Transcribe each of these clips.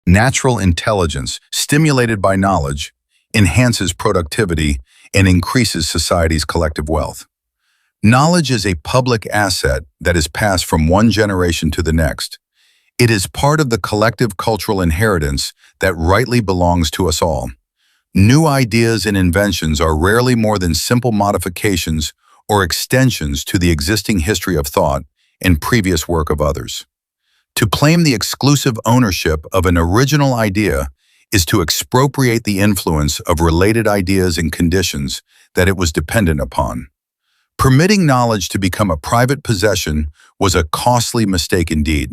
Natural intelligence, stimulated by knowledge, enhances productivity and increases society's collective wealth. Knowledge is a public asset that is passed from one generation to the next. It is part of the collective cultural inheritance that rightly belongs to us all. New ideas and inventions are rarely more than simple modifications or extensions to the existing history of thought and previous work of others. To claim the exclusive ownership of an original idea is to expropriate the influence of related ideas and conditions that it was dependent upon. Permitting knowledge to become a private possession was a costly mistake indeed.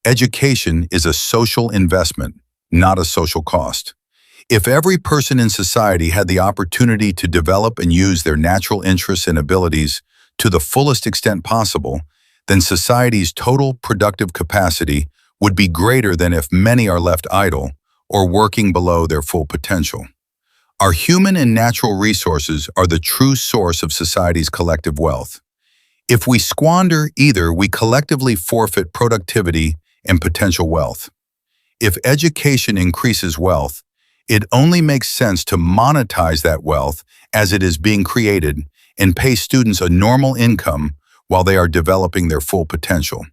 Education is a social investment, not a social cost. If every person in society had the opportunity to develop and use their natural interests and abilities to the fullest extent possible, then society's total productive capacity would be greater than if many are left idle or working below their full potential. Our human and natural resources are the true source of society's collective wealth. If we squander either, we collectively forfeit productivity and potential wealth. If education increases wealth, it only makes sense to monetize that wealth as it is being created and pay students a normal income while they are developing their full potential.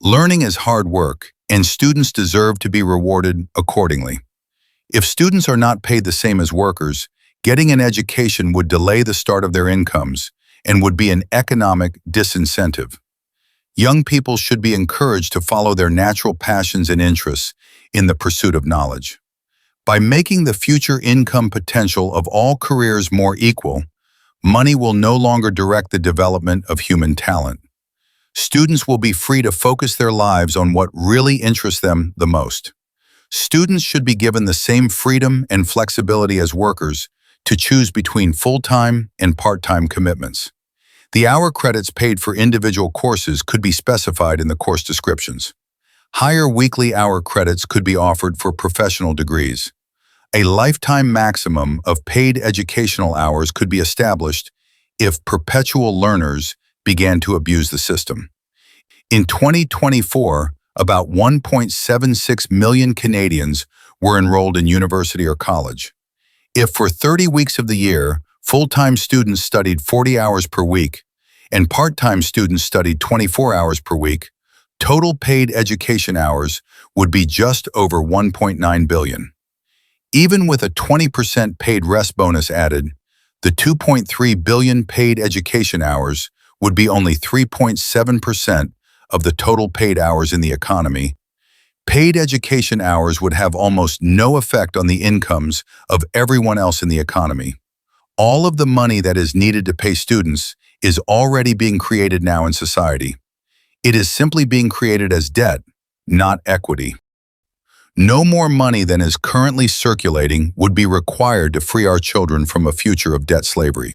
Learning is hard work, and students deserve to be rewarded accordingly. If students are not paid the same as workers, getting an education would delay the start of their incomes and would be an economic disincentive. Young people should be encouraged to follow their natural passions and interests in the pursuit of knowledge. By making the future income potential of all careers more equal, money will no longer direct the development of human talent. Students will be free to focus their lives on what really interests them the most. Students should be given the same freedom and flexibility as workers to choose between full-time and part-time commitments. The hour credits paid for individual courses could be specified in the course descriptions. Higher weekly hour credits could be offered for professional degrees. A lifetime maximum of paid educational hours could be established if perpetual learners began to abuse the system. In 2024, about 1.76 million Canadians were enrolled in university or college. If for 30 weeks of the year, full-time students studied 40 hours per week and part-time students studied 24 hours per week, total paid education hours would be just over 1.9 billion. Even with a 20% paid rest bonus added, the 2.3 billion paid education hours would be only 3.7% of the total paid hours in the economy. Paid education hours would have almost no effect on the incomes of everyone else in the economy. All of the money that is needed to pay students is already being created now in society. It is simply being created as debt, not equity. No more money than is currently circulating would be required to free our children from a future of debt slavery.